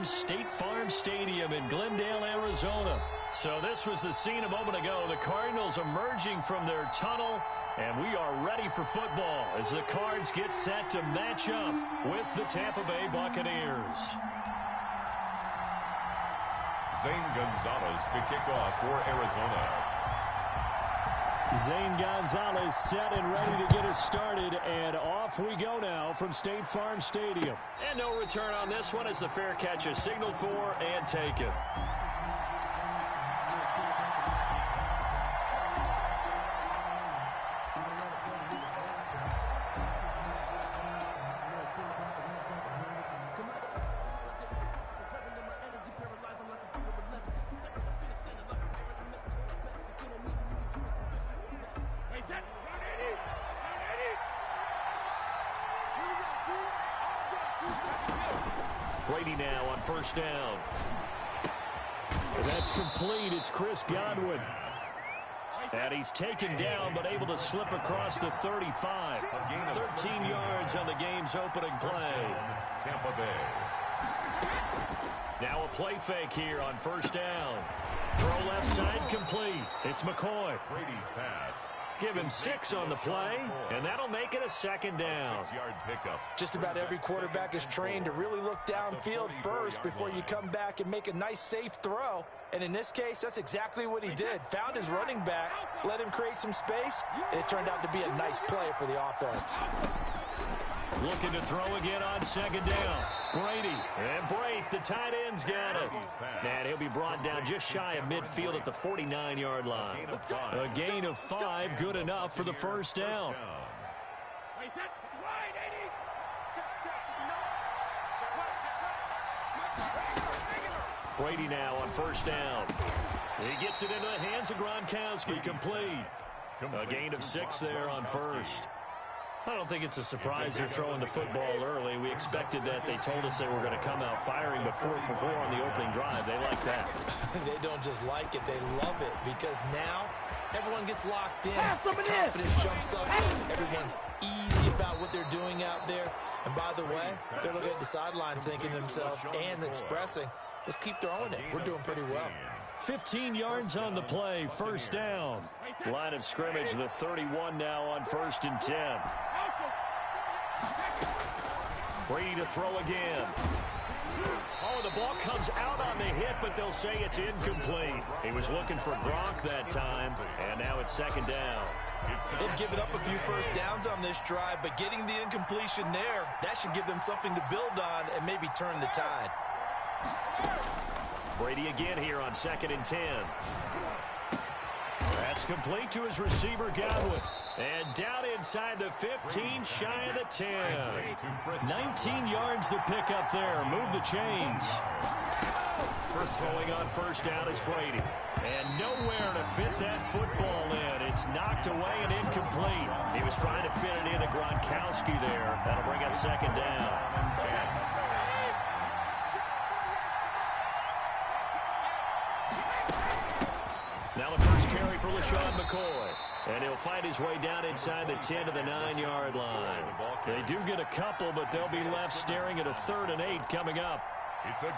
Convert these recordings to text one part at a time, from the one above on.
State Farm Stadium in Glendale, Arizona. So this was the scene a moment ago. The Cardinals emerging from their tunnel, and we are ready for football as the Cards get set to match up with the Tampa Bay Buccaneers. Zane Gonzalez to kick off for Arizona. Zane Gonzalez set and ready to get us started, and off we go now from State Farm Stadium. And no return on this one as the fair catch is signaled for and taken. Brady now on first down. That's complete. It's Chris Godwin. And he's taken down but able to slip across the 35. 13 yards on the game's opening play. Tampa Bay. Now a play fake here on first down. Throw left side complete. It's McCoy. Brady's pass. Give him 6 on the play, and that'll make it a second down. 6-yard pickup. Just about every quarterback is trained to really look downfield first before you come back and make a nice, safe throw. And in this case, that's exactly what he did. Found his running back, let him create some space, and it turned out to be a nice play for the offense. Looking to throw again on second down. Brady, and Brate, the tight end's got it. And he'll be brought down just shy of midfield at the 49-yard line. A gain of 5, good enough for the first down. Brady now on first down. He gets it into the hands of Gronkowski, complete. A gain of 6 there on first. I don't think it's a surprise they're throwing the football early. We expected that. They told us they were going to come out firing, but 4 for 4 on the opening drive. They like that. They don't just like it, they love it, because now everyone gets locked in. The confidence jumps up. Everyone's easy about what they're doing out there. And by the way, they're looking at the sideline thinking to themselves and expressing, let's keep throwing it. We're doing pretty well. 15 yards on the play, first down. Line of scrimmage, the 31 now on 1st and 10. Brady to throw again. Oh, the ball comes out on the hit, but they'll say it's incomplete. He was looking for Gronk that time, and now it's second down. They've given up a few first downs on this drive, but getting the incompletion there, that should give them something to build on and maybe turn the tide. Brady again here on 2nd and 10. That's complete to his receiver, Godwin. And down inside the 15, shy of the 10. 19 yards to pick up there. Move the chains. First throwing on first down is Brady. And nowhere to fit that football in. It's knocked away and incomplete. He was trying to fit it into Gronkowski there. That'll bring up second down. Now the first carry for LaShawn McCoy. And he'll find his way down inside the 10 to the 9-yard line. They do get a couple, but they'll be left staring at a 3rd and 8 coming up.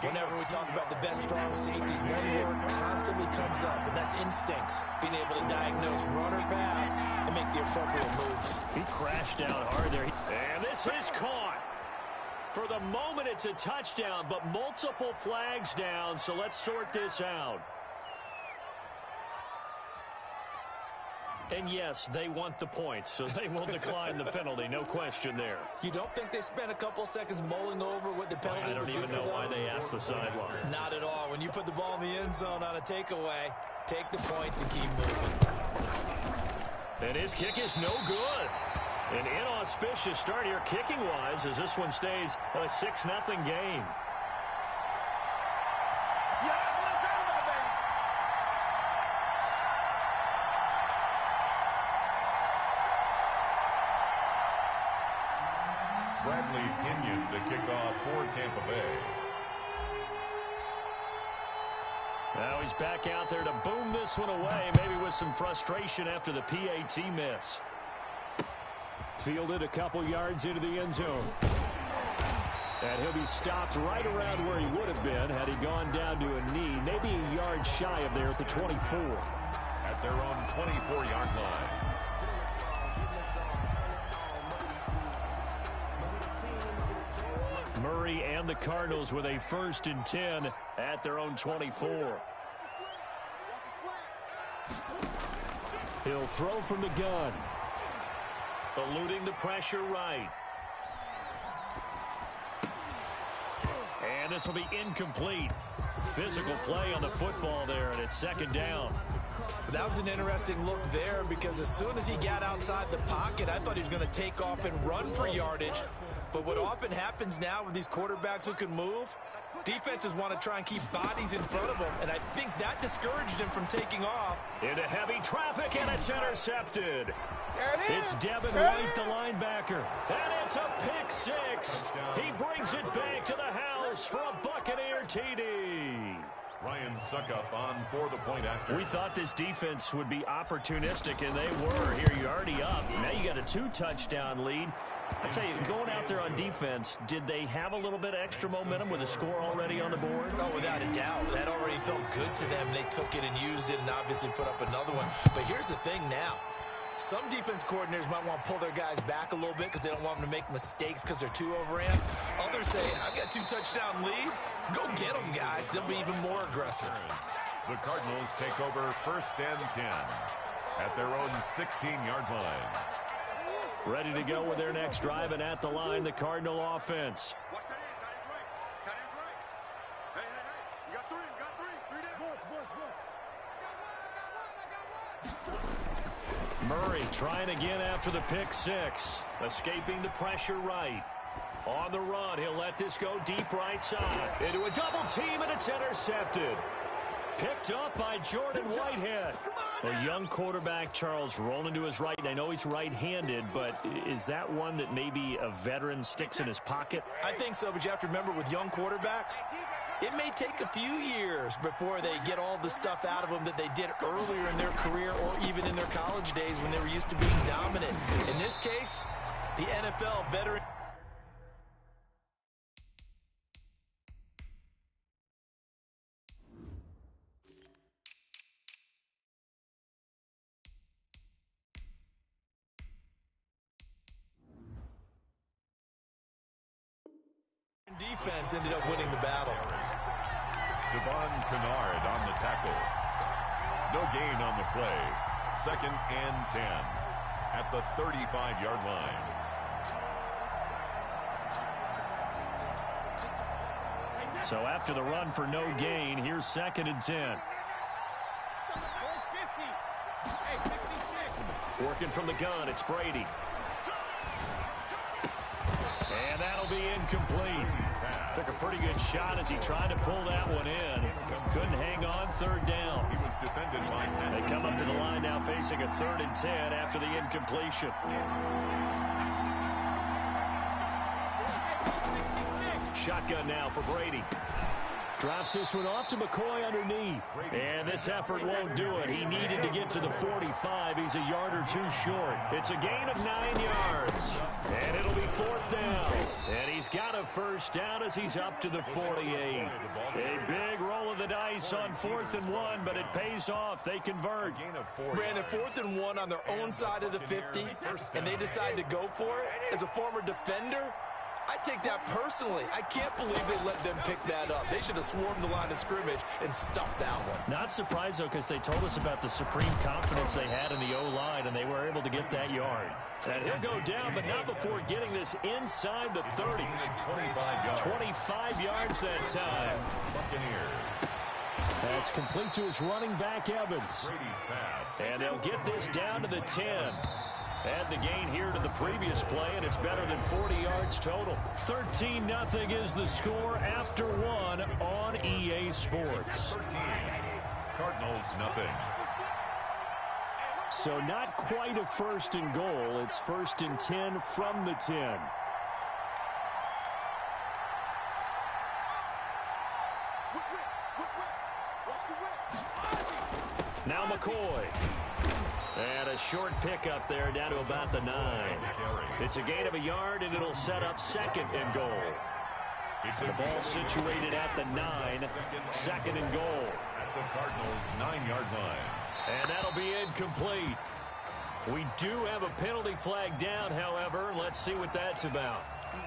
Whenever we talk about the best strong safeties, one word constantly comes up, and that's instincts. Being able to diagnose run or pass and make the appropriate moves. He crashed out hard there. And this is caught. For the moment, it's a touchdown, but multiple flags down, so let's sort this out. And yes, they want the points, so they will decline the penalty. No question there. You don't think they spent a couple seconds mulling over what the penalty I don't even know why they asked the sideline. Not at all. When you put the ball in the end zone on a takeaway, take the points and keep moving. And his kick is no good. An inauspicious start here kicking-wise as this one stays a 6-0 game. Bradley Pinion, the kickoff for Tampa Bay. Now he's back out there to boom this one away, maybe with some frustration after the PAT miss. Fielded a couple yards into the end zone. And he'll be stopped right around where he would have been had he gone down to a knee, maybe a yard shy of there at the 24. At their own 24-yard line. Murray and the Cardinals with a 1st and 10 at their own 24. He'll throw from the gun. Eluding the pressure right. And this will be incomplete. Physical play on the football there, and it's 2nd down. That was an interesting look there because as soon as he got outside the pocket, I thought he was going to take off and run for yardage. But what often happens now with these quarterbacks who can move, defenses want to try and keep bodies in front of them, and I think that discouraged him from taking off. Into heavy traffic, and it's intercepted. It's Devin White, the linebacker, and it's a pick 6. He brings it back to the house for a Buccaneer TD. Ryan Suckup on for the point after. We thought this defense would be opportunistic, and they were. Here you're already up. Now you got a 2-touchdown lead. I tell you, going out there on defense, did they have a little bit of extra momentum with a score already on the board? Oh, without a doubt. That already felt good to them. They took it and used it and obviously put up another one. But here's the thing now. Some defense coordinators might want to pull their guys back a little bit because they don't want them to make mistakes because they're too overran. Others say, I've got 2-touchdown lead. Go get them, guys. They'll be even more aggressive. The Cardinals take over 1st and 10 at their own 16-yard line. Ready to go with their next drive, and at the line, the Cardinal offense. Watch that in. Tight end's right. Hey. You got 3. You got 3. 3 down. Murray trying again after the pick 6. Escaping the pressure right. On the run, he'll let this go deep right side. Into a double team, and it's intercepted. Picked up by Jordan Whitehead. A young quarterback, Charles, rolling to his right. And I know he's right-handed, but is that one that maybe a veteran sticks in his pocket? I think so, but you have to remember with young quarterbacks, it may take a few years before they get all the stuff out of them that they did earlier in their career or even in their college days when they were used to being dominant. In this case, the NFL veteran. Defense ended up winning the battle. Devon Kennard on the tackle. No gain on the play. 2nd and 10 at the 35-yard line. So after the run for no gain, here's 2nd and 10. Working from the gun, it's Brady. And that'll be incomplete. Took a pretty good shot as he tried to pull that one in. Couldn't hang on, 3rd down. He was defended by They come up to the line now facing a 3rd and 10 after the incompletion. Shotgun now for Brady. Drops this one off to McCoy underneath. And this effort won't do it. He needed to get to the 45. He's a yard or 2 short. It's a gain of 9 yards. And it'll be 4th down. And he's got a 1st down as he's up to the 48. A big roll of the dice on 4th and 1, but it pays off. They convert. Brandon, 4th and 1 on their own side of the 50, and they decide to go for it. As a former defender, I take that personally. I can't believe they let them pick that up. They should have swarmed the line of scrimmage and stuffed that one. Not surprised, though, because they told us about the supreme confidence they had in the O-line, and they were able to get that yard. And he'll go down, but not before getting this inside the 30. 25 yards that time. Buccaneers. That's complete to his running back, Evans. And they'll get this down to the 10. Add the gain here to the previous play, and it's better than 40 yards total. 13-0 is the score after 1 on EA Sports. 13. Cardinals, nothing. So not quite a 1st and goal. It's 1st and 10 from the 10. Now McCoy. And a short pickup there down to about the 9. It's a gain of a yard, and it'll set up 2nd and goal. The ball situated at the 9, second and goal. At the Cardinals' 9-yard line. And that'll be incomplete. We do have a penalty flag down, however. Let's see what that's about.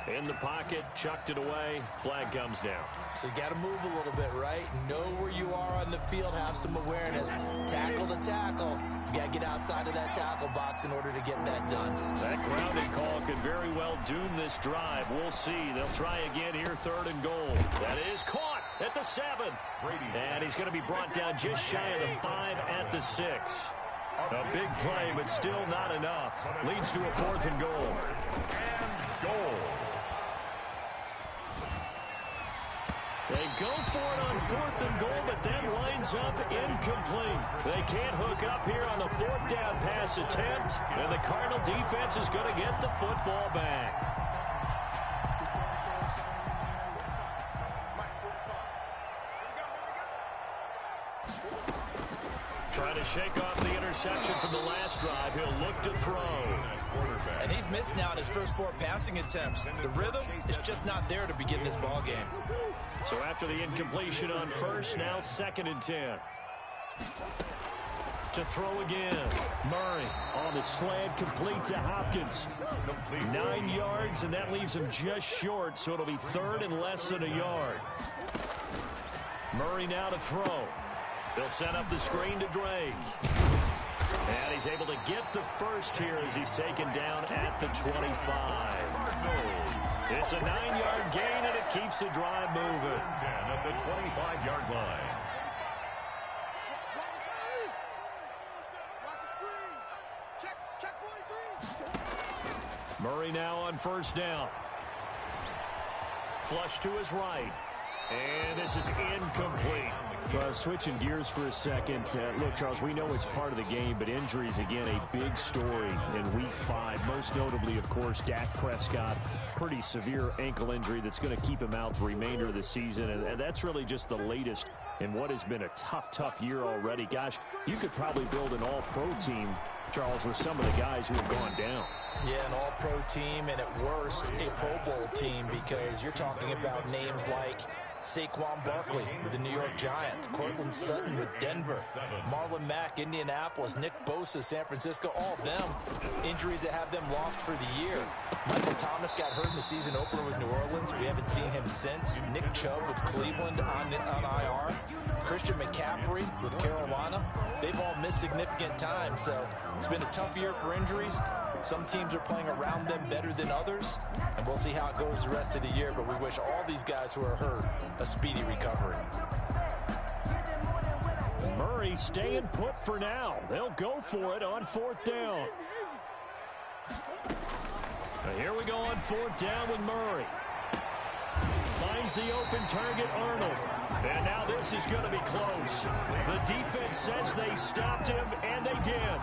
In the pocket, chucked it away, flag comes down. So you got to move a little bit, right? Know where you are on the field, have some awareness. Tackle to tackle. You got to get outside of that tackle box in order to get that done. That grounding call could very well doom this drive. We'll see. They'll try again here, third and goal. That is caught at the 7. And he's going to be brought down just shy of the 5 at the 6. A big play, but still not enough. Leads to a 4th and goal. And goal. They go for it on 4th and goal, but then winds up incomplete. They can't hook up here on the 4th down pass attempt, and the Cardinal defense is going to get the football back. Trying to shake off the interception from the last drive. He'll look to throw. And he's missed now in his first 4 passing attempts. The rhythm is just not there to begin this ball game. So after the incompletion on first, now 2nd and 10. To throw again. Murray on the slant, complete to Hopkins. 9 yards, and that leaves him just short, so it'll be 3rd and less than a yard. Murray now to throw. They'll set up the screen to Drake. And he's able to get the first here as he's taken down at the 25. It's a 9-yard gain, and it keeps the drive moving. 10 at the 25-yard line. Murray now on first down. Flush to his right. And this is incomplete. Well, switching gears for a second. Look, Charles, we know it's part of the game, but injuries, again, a big story in Week 5. Most notably, of course, Dak Prescott. Pretty severe ankle injury that's going to keep him out the remainder of the season. And that's really just the latest in what has been a tough year already. Gosh, you could probably build an all-pro team, Charles, with some of the guys who have gone down. Yeah, an all-pro team, and at worst, a Pro Bowl team, because you're talking about names like Saquon Barkley with the New York Giants, Cortland Sutton with Denver, Marlon Mack, Indianapolis, Nick Bosa, San Francisco, all of them injuries that have them lost for the year. Michael Thomas got hurt in the season opener with New Orleans. We haven't seen him since. Nick Chubb with Cleveland on IR. Christian McCaffrey with Carolina. They've all missed significant time, so it's been a tough year for injuries. Some teams are playing around them better than others, and we'll see how it goes the rest of the year, but we wish all these guys who are hurt a speedy recovery. Murray staying put for now. They'll go for it on 4th down. Now here we go on 4th down with Murray. Finds the open target, Arnold. And now this is going to be close. The defense says they stopped him, and they did.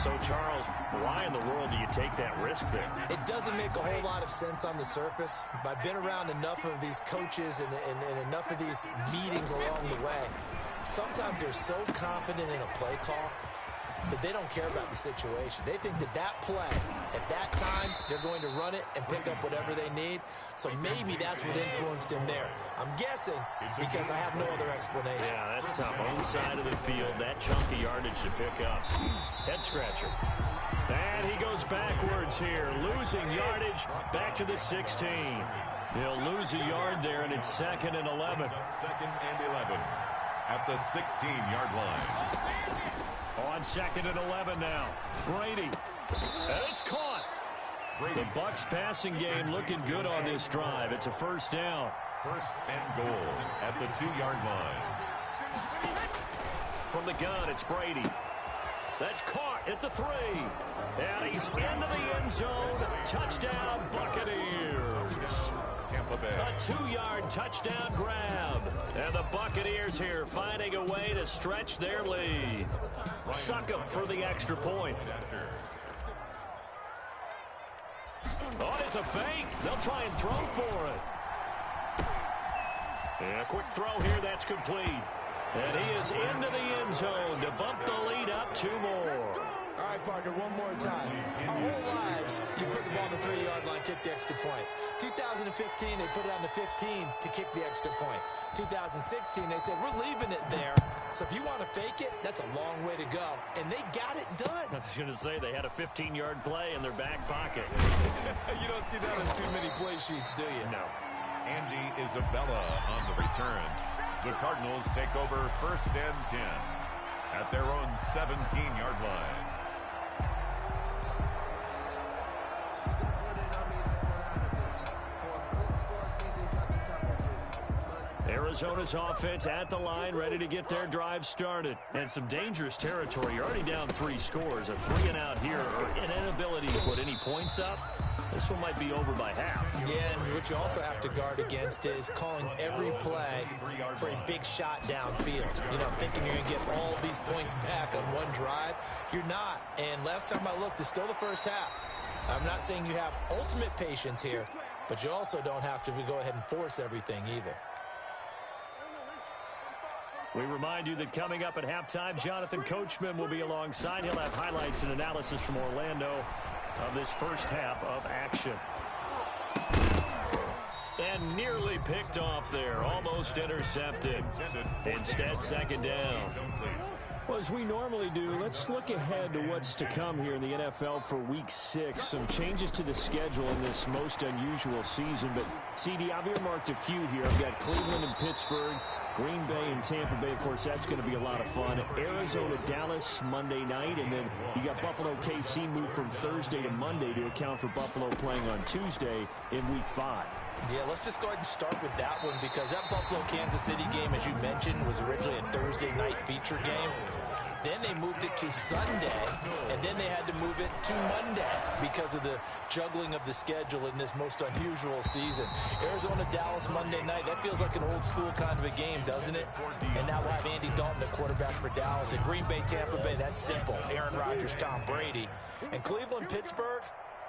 So, Charles, why in the world do you take that risk there? It doesn't make a whole lot of sense on the surface, but I've been around enough of these coaches and enough of these meetings along the way. Sometimes they're so confident in a play call that they don't care about the situation. They think that that play, at that time, they're going to run it and pick up whatever they need. So maybe that's what influenced him there. I'm guessing because I have no other explanation. Yeah, that's tough. Own side of the field, that chunk of yardage to pick up. Head scratcher. And he goes backwards here, losing yardage back to the 16. He'll lose a yard there, and it's 2nd and 11. 2nd and 11 at the 16-yard line. On 2nd and 11 now. Brady. And it's caught. The Bucs passing game looking good on this drive. It's a 1st down. 1st and goal at the 2-yard line. From the gun, it's Brady. That's caught at the 3. And he's into the end zone. Touchdown, Buccaneers. Tampa Bay. A 2-yard touchdown grab. And the Buccaneers here finding a way to stretch their lead. Suck up for the extra point. Oh, it's a fake. They'll try and throw for it. And a quick throw here, that's complete. And he is into the end zone to bump the lead up 2 more. All right, partner, one more time. Our whole lives, you put the ball on the 3-yard line, kick the extra point. 2015, they put it on the 15 to kick the extra point. 2016, they said, we're leaving it there. So if you want to fake it, that's a long way to go. And they got it done. I was going to say, they had a 15-yard play in their back pocket. You don't see that on too many play sheets, do you? No. Andy Isabella on the return. The Cardinals take over 1st and 10 at their own 17-yard line. Arizona's offense at the line, ready to get their drive started. And some dangerous territory. You're already down 3 scores. A 3-and-out here, or an inability to put any points up. This one might be over by half. Yeah, and what you also have to guard against is calling every play for a big shot downfield. You know, thinking you're going to get all these points back on one drive. You're not. And last time I looked, it's still the first half. I'm not saying you have ultimate patience here, but you also don't have to go ahead and force everything either. We remind you that coming up at halftime, Jonathan Coachman will be alongside. He'll have highlights and analysis from Orlando of this first half of action. And nearly picked off there, almost intercepted. Instead, 2nd down. Well, as we normally do, let's look ahead to what's to come here in the NFL for Week 6. Some changes to the schedule in this most unusual season. But, CD, I've earmarked a few here. I've got Cleveland and Pittsburgh, Green Bay and Tampa Bay. Of course, that's going to be a lot of fun. Arizona, Dallas, Monday night. And then you got Buffalo, KC moved from Thursday to Monday to account for Buffalo playing on Tuesday in Week 5. Yeah, let's just go ahead and start with that one because that Buffalo-Kansas City game, as you mentioned, was originally a Thursday night feature game. Then they moved it to Sunday, and then they had to move it to Monday because of the juggling of the schedule in this most unusual season. Arizona-Dallas Monday night, that feels like an old-school kind of a game, doesn't it? And now we'll have Andy Dalton, the quarterback for Dallas. And Green Bay-Tampa Bay, that's simple. Aaron Rodgers, Tom Brady. And Cleveland-Pittsburgh,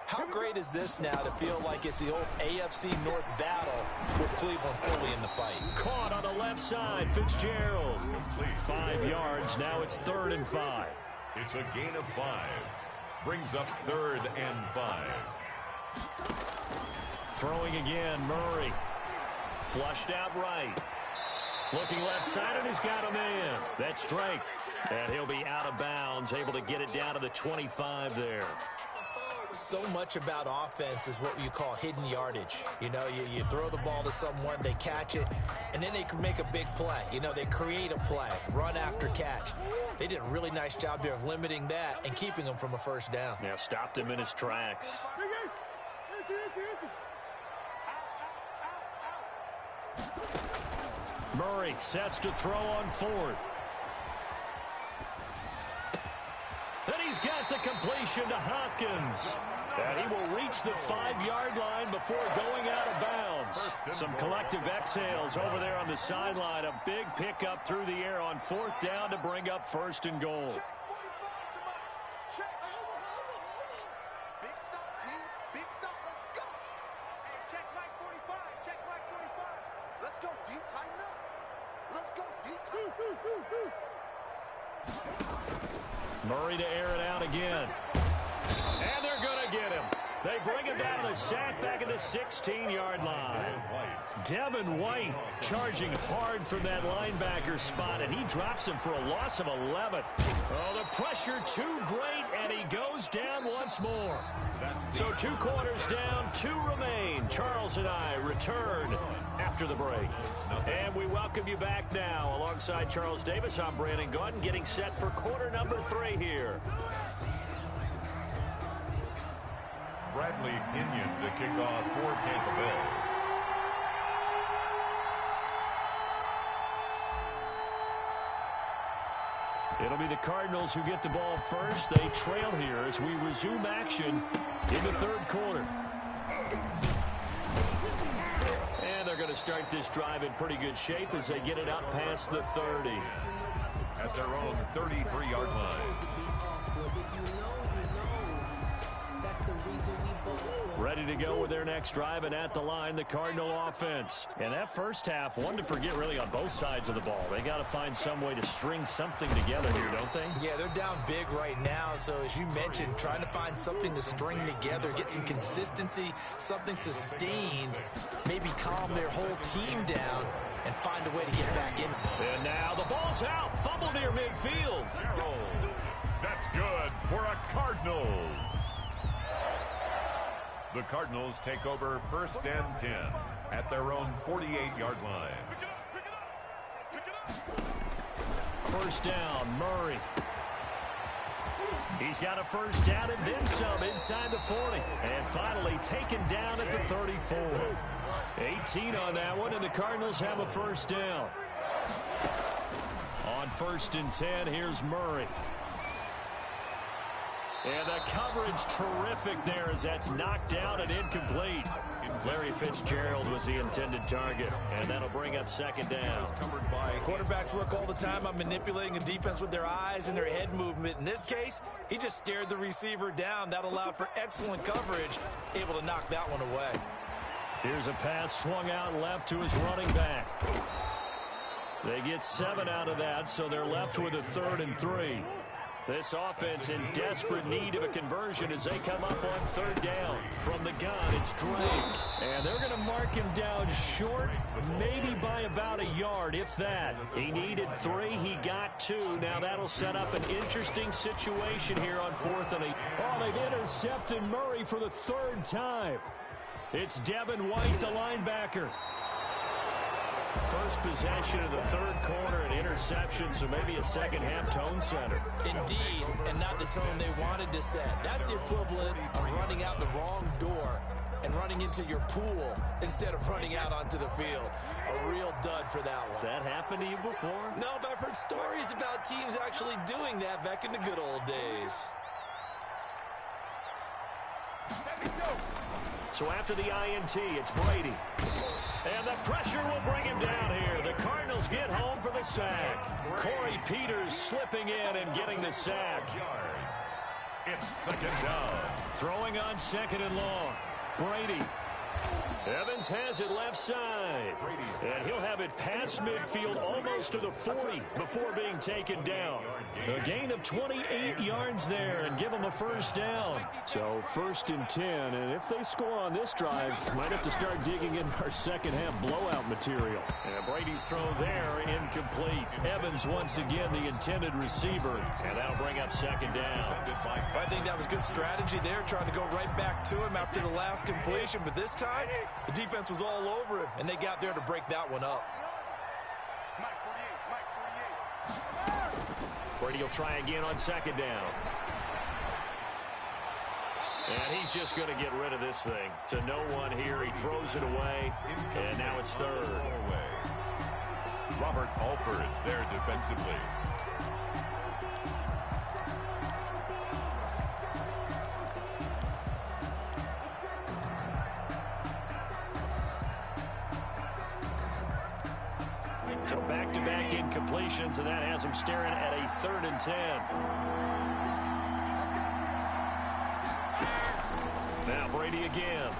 how great is this now to feel like it's the old AFC North battle with Cleveland fully in the fight? Caught on the left side, Fitzgerald. 5 yards, now it's 3rd and 5. It's a gain of 5. Brings up 3rd and 5. Throwing again, Murray. Flushed out right. Looking left side, and he's got him in. That's Drake. And he'll be out of bounds, able to get it down to the 25 there. So much about offense is what you call hidden yardage. You know, you throw the ball to someone, they catch it, and then they can make a big play. You know, they create a play, run after catch. They did a really nice job there of limiting that and keeping him from a 1st down. Yeah, stopped him in his tracks. Murray sets to throw on 4th. Then he's got the completion to Hopkins. And he will reach the 5-yard line before going out of bounds. Some collective exhales over there on the sideline. A big pickup through the air on 4th down to bring up 1st and goal. Big stop, D. Big stop. Let's go. Hey, check Mike 45. Check Mike 45. Let's go, D. Tighten up. Let's go, D. Tighten up. Murray to air it out again. And they're going to get him. They bring him down to the sack back at the 16-yard line. Devin White charging hard from that linebacker spot, and he drops him for a loss of 11. Oh, the pressure too great, and he goes down once more. So 2 quarters down, 2 remain. Charles and I return after the break. And we welcome you back now. Alongside Charles Davis, I'm Brandon Gaudin, getting set for quarter number 3 here. Bradley Pinion to kick off for Tampa Bay. It'll be the Cardinals who get the ball first. They trail here as we resume action in the 3rd quarter. And they're going to start this drive in pretty good shape as they get it up past the 30. At their own 33-yard line. That's the Ready to go with their next drive, and at the line, the Cardinal offense. And that first half, one to forget really on both sides of the ball. They got to find some way to string something together here, don't they? Yeah, they're down big right now. So as you mentioned, trying to find something to string together, get some consistency, something sustained, maybe calm their whole team down and find a way to get back in. And now the ball's out. Fumble near midfield. That's good for a Cardinals. The Cardinals take over 1st and 10 at their own 48-yard line. First down, Murray. He's got a first down and then some inside the 40. And finally taken down at the 34. 18 on that one, and the Cardinals have a first down. On 1st and 10, here's Murray. And the coverage terrific there as that's knocked down and incomplete. Larry Fitzgerald was the intended target, and that'll bring up 2nd down. Quarterbacks work all the time on manipulating a defense with their eyes and their head movement. In this case, he just stared the receiver down. That allowed for excellent coverage, able to knock that one away. Here's a pass swung out left to his running back. They get 7 out of that, so they're left with a 3rd and 3. This offense in desperate need of a conversion as they come up on 3rd down. From the gun, it's Drake. And they're going to mark him down short, maybe by about a yard, if that. He needed 3, he got 2. Now that'll set up an interesting situation here on 4th and 8. Oh, they've intercepted Murray for the 3rd time. It's Devin White, the linebacker. First possession of the 3rd quarter, an interception, so maybe a second-half tone setter. Indeed, and not the tone they wanted to set. That's the equivalent of running out the wrong door and running into your pool instead of running out onto the field. A real dud for that one. Has that happened to you before? No, but I've heard stories about teams actually doing that back in the good old days. So after the INT, it's Brady. And the pressure will bring him down here. The Cardinals get home for the sack. Corey Peters slipping in and getting the sack. It's 2nd down. Throwing on 2nd and long. Brady. Evans has it left side. And he'll have it past midfield almost to the 40 before being taken down. A gain of 28 yards there and give them a first down. So 1st and 10, and if they score on this drive, might have to start digging in our second-half blowout material. And Brady's throw there, incomplete. Evans once again the intended receiver, and that'll bring up 2nd down. I think that was good strategy there, trying to go right back to him after the last completion, but this time, the defense was all over him, and they got there to break that one up. Brady will try again on 2nd down. And he's just going to get rid of this thing. To no one here. He throws it away, and now it's 3rd. Robert Alford there defensively. So back-to-back incompletions, and that has him staring at a 3rd and 10. Now Brady again.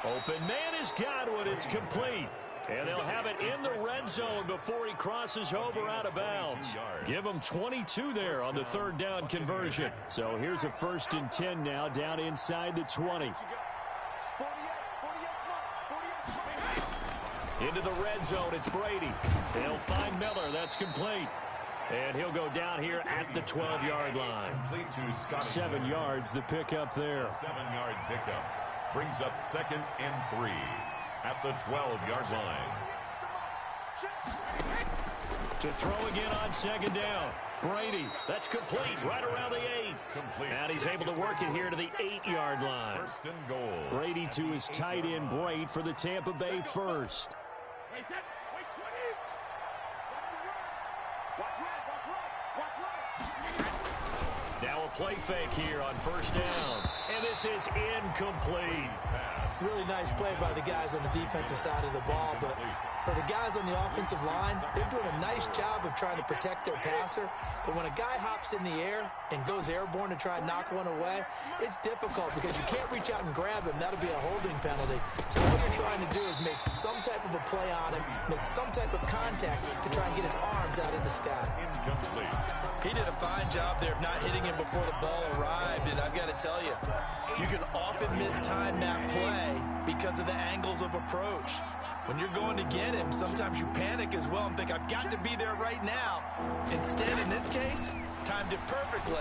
Open man is Godwin. It's complete. And they'll have it in the red zone before he crosses over out of bounds. Give him 22 there on the 3rd down conversion. So here's a 1st and 10 now down inside the 20. Into the red zone, it's Brady. They'll find Miller. That's complete. And he'll go down here at the 12-yard line. 7 yards, the pickup there. 7-yard pickup brings up 2nd and 3 at the 12-yard line. To throw again on 2nd down. Brady, that's complete, right around the 8. Complete. And he's able to work it here to the 8-yard line. 1st and goal. Brady to his tight end, Braid, for the Tampa Bay first. Now a play fake here on 1st down. And this is incomplete. Really nice play by the guys on the defensive side of the ball, but For the guys on the offensive line, they're doing a nice job of trying to protect their passer. But when a guy hops in the air and goes airborne to try and knock one away, it's difficult because you can't reach out and grab him. That'll be a holding penalty. So what you're trying to do is make some type of a play on him, make some type of contact to try and get his arms out of the sky. Incomplete. He did a fine job there of not hitting him before the ball arrived, and I've got to tell you, you can often mistime that play because of the angles of approach. When you're going to get him, sometimes you panic as well and think, I've got to be there right now. Instead, in this case, timed it perfectly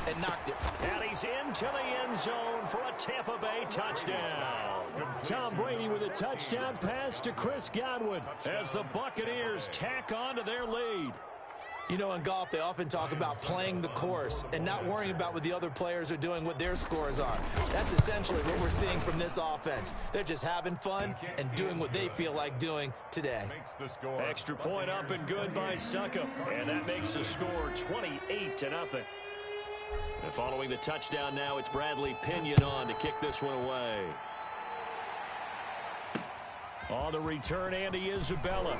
and knocked it. And he's into the end zone for a Tampa Bay touchdown. Tom Brady with a touchdown pass to Chris Godwin As the Buccaneers tack on to their lead. You know, in golf, they often talk about playing the course and not worrying about what the other players are doing, what their scores are. That's essentially what we're seeing from this offense. They're just having fun and doing what they feel like doing today. Extra point up and good by Suckup. And that makes the score 28-0. And following the touchdown now, it's Bradley Pinion on to kick this one away. On the return, Andy Isabella.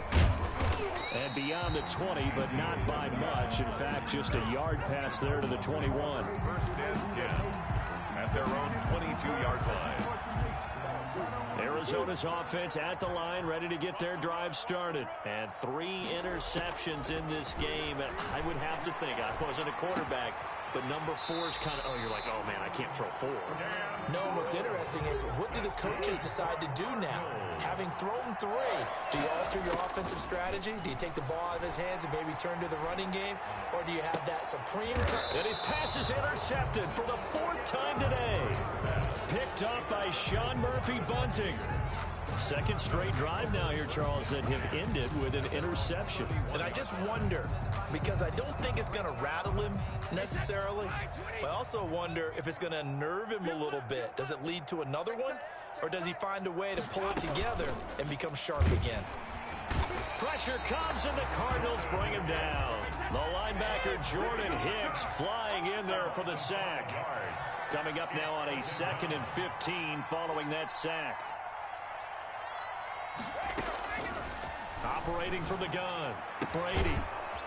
And beyond the 20, but not by much. In fact, just a yard pass there to the 21. First and 10 at their own 22-yard line. Arizona's offense at the line, ready to get their drive started. And 3 interceptions in this game. I would have to think, I wasn't a quarterback, but number 4 is kind of, you're like, oh, man, I can't throw 4. No, what's interesting is, what do the coaches decide to do now? Having thrown 3, do you alter your offensive strategy? Do you take the ball out of his hands and maybe turn to the running game? Or do you have that supreme cut? And his pass is intercepted for the 4th time today. Picked up by Sean Murphy-Bunting. Second straight drive now here, Charles, that have ended with an interception. And I just wonder, because I don't think it's going to rattle him necessarily, but I also wonder if it's going to unnerve him a little bit. Does it lead to another one, or does he find a way to pull it together and become sharp again? Pressure comes, and the Cardinals bring him down. The linebacker Jordan Hicks flying in there for the sack. Coming up now on a 2nd and 15 following that sack. Operating from the gun, Brady.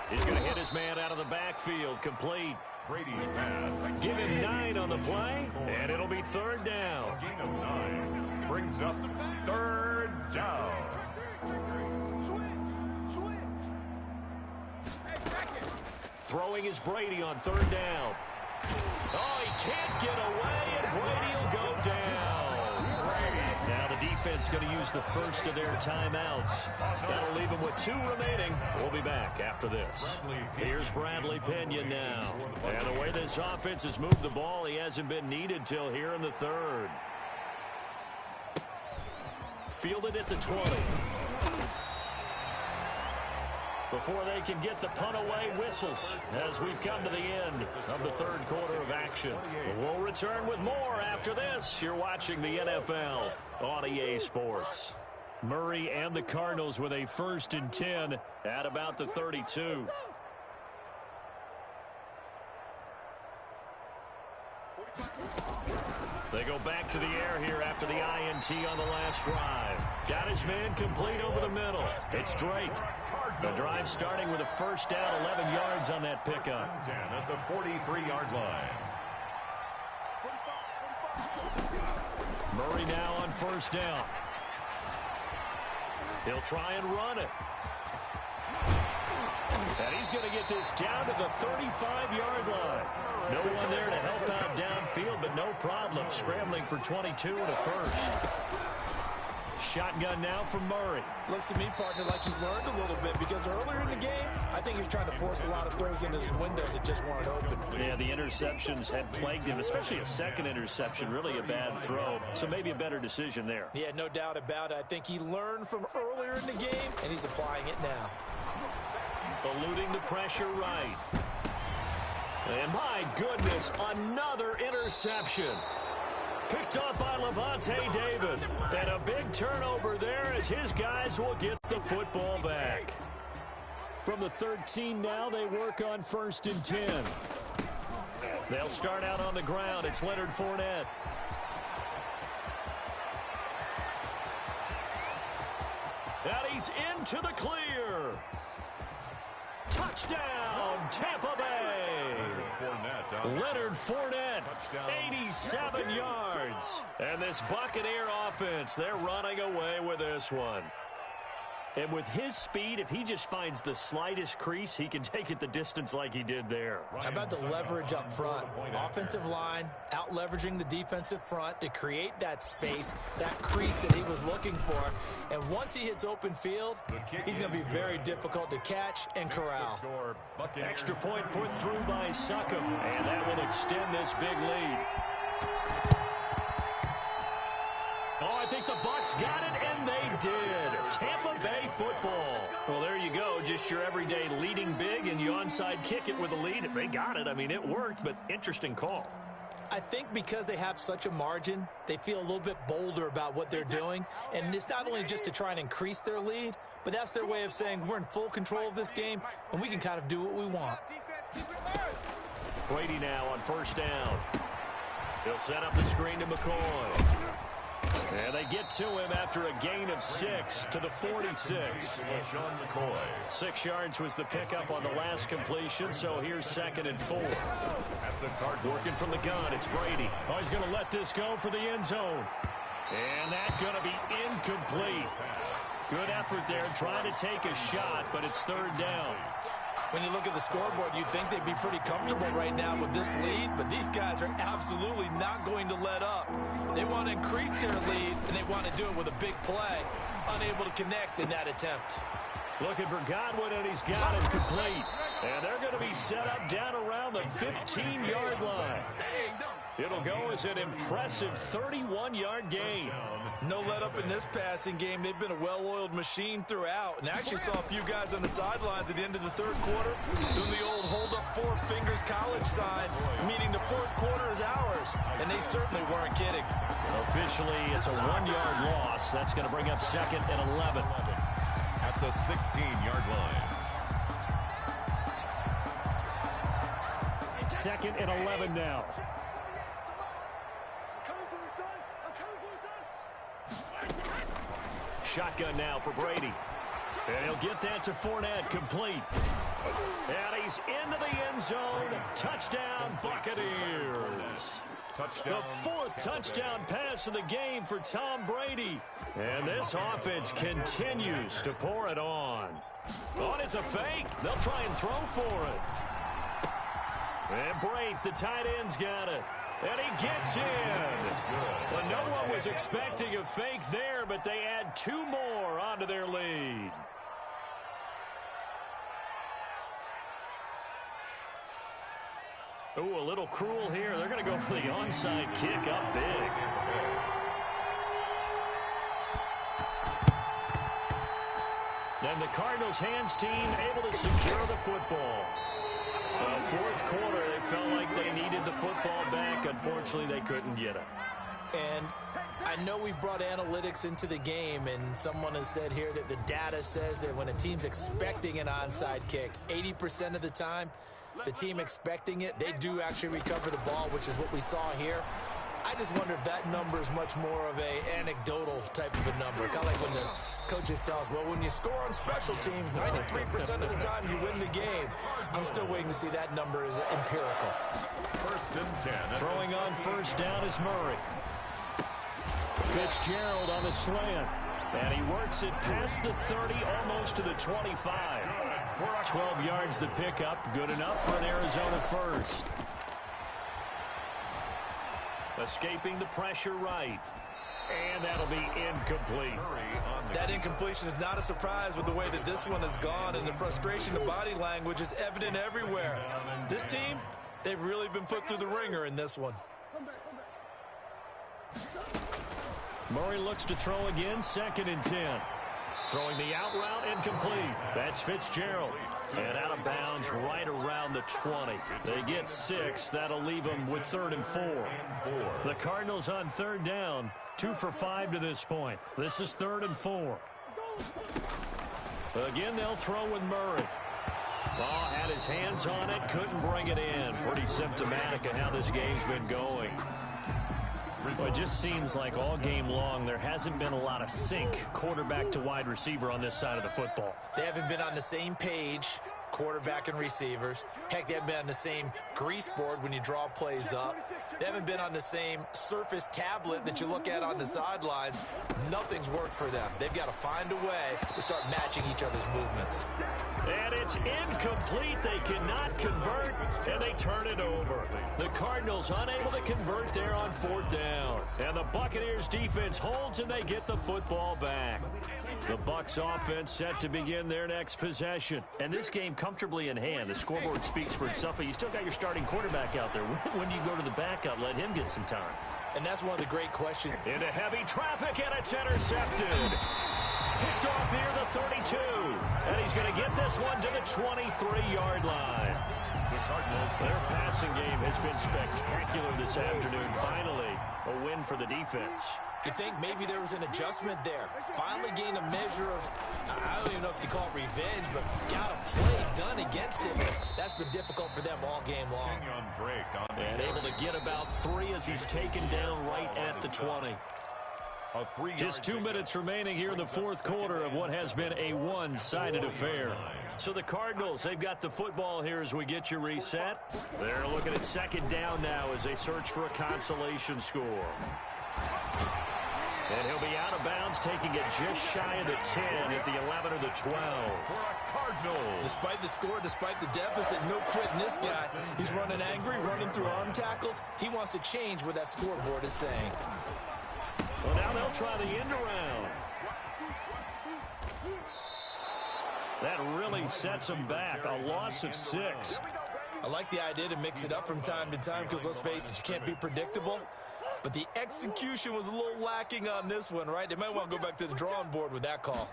He's going to hit his man out of the backfield, complete. Brady's pass. Give him 9 on the play, and it'll be 3rd down. A gain of 9 brings up 3rd down. Throwing is Brady on 3rd down. Oh, he can't get away, and Brady will go down. Now the defense going to use the first of their timeouts. That'll leave them with 2 remaining. We'll be back after this. Here's Bradley Pinion now. And the way this offense has moved the ball, he hasn't been needed till here in the 3rd. Fielded at the 20. Before they can get the punt away, whistles as we've come to the end of the 3rd quarter of action. We'll return with more after this. You're watching the NFL on EA Sports. Murray and the Cardinals with a 1st and 10 at about the 32. They go back to the air here after the INT on the last drive. Got his man complete over the middle. It's Drake. The drive starting with a 1st down, 11 yards on that pickup. 10 at the 43-yard line. Murray now on 1st down. He'll try and run it. And he's going to get this down to the 35-yard line. No one there to help out downfield, but no problem. Scrambling for 22 and a 1st. Shotgun now from Murray. Looks to me, partner, like he's learned a little bit, because earlier in the game, I think he was trying to force a lot of throws into his windows that just weren't open. Yeah, the interceptions had plagued him, especially a 2nd interception, really a bad throw. So maybe a better decision there. Yeah, no doubt about it. I think he learned from earlier in the game, and he's applying it now. Eluding the pressure right. And my goodness, another interception. Picked up by Levante David. And a big turnover there as his guys will get the football back. From the 13 now, they work on 1st and 10. They'll start out on the ground. It's Leonard Fournette. And he's into the clear. Touchdown, Tampa Bay. Leonard Fournette, 87 yards. And this Buccaneer offense, they're running away with this one. And with his speed, if he just finds the slightest crease, he can take it the distance like he did there. How about the leverage up front? Offensive line out-leveraging the defensive front to create that space, that crease that he was looking for. And once he hits open field, he's going to be very difficult to catch and corral. Extra point put through by Succop, and that will extend this big lead. Oh, I think the Bucs got it, and they did. Tampa Bay football. Well, there you go. Just your everyday leading big, and you onside kick it with a lead. They got it. I mean, it worked, but interesting call. I think because they have such a margin, they feel a little bit bolder about what they're doing. And it's not only just to try and increase their lead, but that's their way of saying we're in full control of this game, and we can kind of do what we want. Brady now on first down. He'll set up the screen to McCoy. And they get to him after a gain of 6 to the 46. 6 yards was the pickup on the last completion, so here's 2nd and 4. Working from the gun, it's Brady. Oh, he's going to let this go for the end zone. And that's going to be incomplete. Good effort there, trying to take a shot, but it's 3rd down. When you look at the scoreboard, you'd think they'd be pretty comfortable right now with this lead, but these guys are absolutely not going to let up. They want to increase their lead, and they want to do it with a big play. Unable to connect in that attempt. Looking for Godwin, and he's got it complete. And they're going to be set up down around the 15-yard line. It'll go as an impressive 31-yard gain. No let up in this passing game. They've been a well-oiled machine throughout. And I actually saw a few guys on the sidelines at the end of the 3rd quarter doing the old hold up 4 fingers college sign, meaning the 4th quarter is ours. And they certainly weren't kidding. Officially, it's a 1-yard loss. That's going to bring up 2nd and 11. At the 16-yard line. 2nd and 11 now. Shotgun now for Brady. And he'll get that to Fournette, complete. And he's into the end zone. Touchdown, Buccaneers. The 4th touchdown pass of the game for Tom Brady. And this offense continues to pour it on. Oh, and it's a fake. They'll try and throw for it. And Brate, the tight end's got it. And he gets in. Well, no one was expecting a fake there, but they add 2 more onto their lead. Ooh, a little cruel here. They're going to go for the onside kick up big. Then the Cardinals' hands team able to secure the football. 4th quarter, they felt like they needed the football back. Unfortunately, they couldn't get it. And I know we brought analytics into the game, and someone has said here that the data says that when a team's expecting an onside kick, 80% of the time, the team expecting it, they do actually recover the ball, which is what we saw here. I just wonder if that number is much more of a anecdotal type of a number. Kind of like when the coaches tell us, well, when you score on special teams, 93% of the time you win the game. I'm still waiting to see that number is empirical. 1st and 10. Throwing on first down is Murray. Fitzgerald on the slant. And he works it past the 30, almost to the 25. 12 yards the pickup. Good enough for an Arizona first. Escaping the pressure right. And that'll be incomplete. That incompletion is not a surprise with the way that this one has gone, and the frustration of body language is evident everywhere. This team, they've really been put through the ringer in this one. Murray looks to throw again, 2nd and 10. Throwing the out route, incomplete. That's Fitzgerald. And out of bounds right around the 20. They get 6. That'll leave them with 3rd and 4. The Cardinals on 3rd down. 2 for 5 to this point. This is 3rd and 4. Again, they'll throw with Murray. Oh, had his hands on it, couldn't bring it in. Pretty symptomatic of how this game's been going. Well, it just seems like all game long there hasn't been a lot of sync quarterback to wide receiver on this side of the football. They haven't been on the same page, quarterback and receivers. Heck, they haven't been on the same grease board when you draw plays up. They haven't been on the same Surface tablet that you look at on the sidelines. Nothing's worked for them. They've got to find a way to start matching each other's movements. And it's incomplete. They cannot convert, and they turn it over. The Cardinals unable to convert there on 4th down. And the Buccaneers defense holds, and they get the football back. The Bucs offense set to begin their next possession. And this game comfortably in hand. The scoreboard speaks for itself, but you still got your starting quarterback out there. When you go to the backup, let him get some time. And that's one of the great questions. Into heavy traffic, and it's intercepted. Picked off here the 32. And he's going to get this one to the 23-yard line. The Cardinals, their passing game has been spectacular this afternoon. Finally, a win for the defense. You think maybe there was an adjustment there. Finally gained a measure of, I don't even know if you call it revenge, but got a play done against him. That's been difficult for them all game long. And able to get about 3 as he's taken down right at the 20. Just 2 minutes remaining here in the 4th quarter of what has been a one-sided affair. So the Cardinals, they've got the football here as we get you reset. They're looking at 2nd down now as they search for a consolation score. And he'll be out of bounds, taking it just shy of the 10 at the 11 or the 12. Despite the score, despite the deficit, no quitting this guy. He's running angry, running through arm tackles. He wants to change what that scoreboard is saying. Well, now they'll try the end around. That really sets them back. A loss of 6. I like the idea to mix it up from time to time because, let's face it, you can't be predictable. But the execution was a little lacking on this one, right? They might want to go back to the drawing board with that call.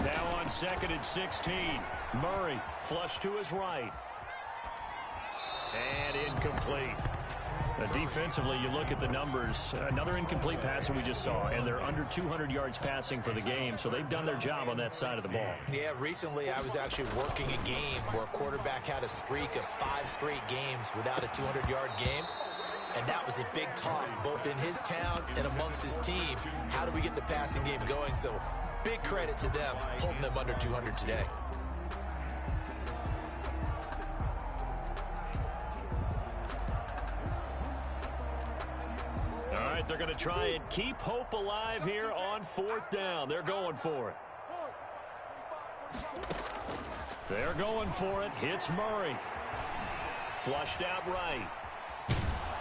Now on 2nd and 16. Murray flush to his right. And incomplete. Defensively, you look at the numbers. Another incomplete pass that we just saw, and they're under 200 yards passing for the game, so they've done their job on that side of the ball. Yeah, recently I was actually working a game where a quarterback had a streak of 5 straight games without a 200-yard game. And that was a big talk, both in his town and amongst his team. How do we get the passing game going? So big credit to them, holding them under 200 today. All right, they're going to try and keep hope alive here on 4th down. They're going for it. They're going for it. Hits Murray. Flushed out right.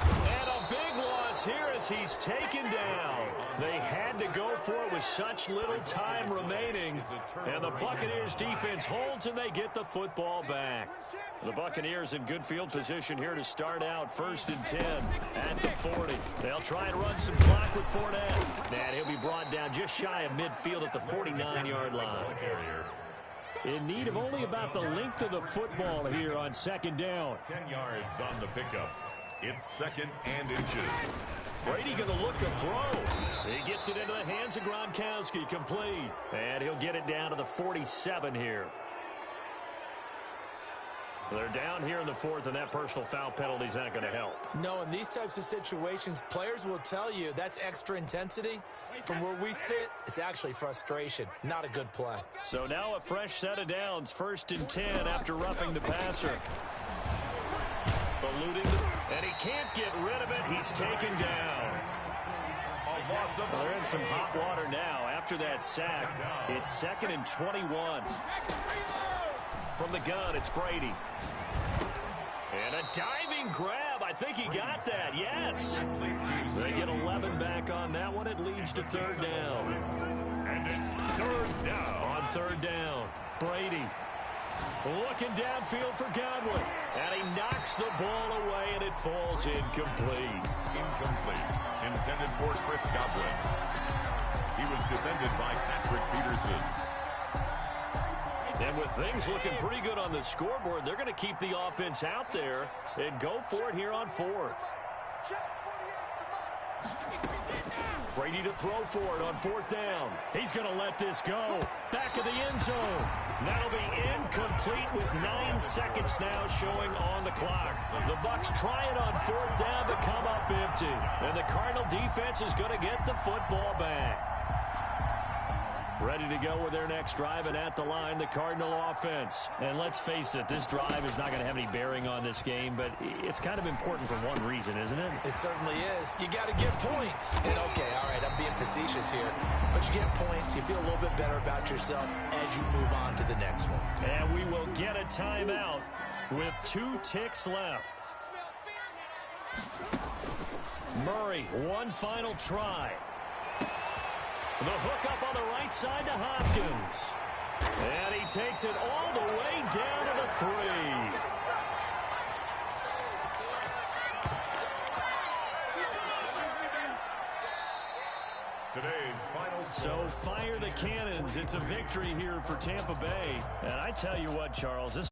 And a big loss here as he's taken down. They had to go for it with such little time remaining. And the Buccaneers defense holds, and they get the football back. The Buccaneers in good field position here to start out 1st and 10 at the 40. They'll try and run some clock with Fournette. And he'll be brought down just shy of midfield at the 49-yard line. In need of only about the length of the football here on 2nd down. 10 yards on the pickup. It's 2nd and inches. Brady going to look to throw. He gets it into the hands of Gronkowski, complete. And he'll get it down to the 47 here. They're down here in the 4th, and that personal foul penalty is not going to help. No, in these types of situations, players will tell you that's extra intensity. From where we sit, it's actually frustration. Not a good play. So now a fresh set of downs, 1st and 10 after roughing the passer. Eluding, and he can't get rid of it. He's taken down. They're in some hot water now after that sack. It's 2nd and 21. From the gun, it's Brady. And a diving grab. I think he got that. Yes. They get 11 back on that one. It leads to 3rd down. And it's 3rd down. On 3rd down, Brady looking downfield for Godwin. And he knocks the ball away, and it falls incomplete. Incomplete. Intended for Chris Godwin. He was defended by Patrick Peterson. And with things looking pretty good on the scoreboard, they're going to keep the offense out there and go for it here on 4th. Brady to throw for it on 4th down. He's going to let this go. Back of the end zone. That'll be incomplete with 9 seconds now showing on the clock. The Bucs try it on 4th down but come up empty. And the Cardinal defense is going to get the football back. Ready to go with their next drive, and at the line, the Cardinal offense. And let's face it, this drive is not going to have any bearing on this game, but it's kind of important for one reason, isn't it? It certainly is. You got to get points. And okay, all right, I'm being facetious here, but you get points, you feel a little bit better about yourself as you move on to the next one. And we will get a timeout with 2 ticks left. Murray, one final try. The hook up on the right side to Hopkins. And he takes it all the way down to the 3. Today's final So score. fire the cannons. It's a victory here for Tampa Bay. And I tell you what, Charles, this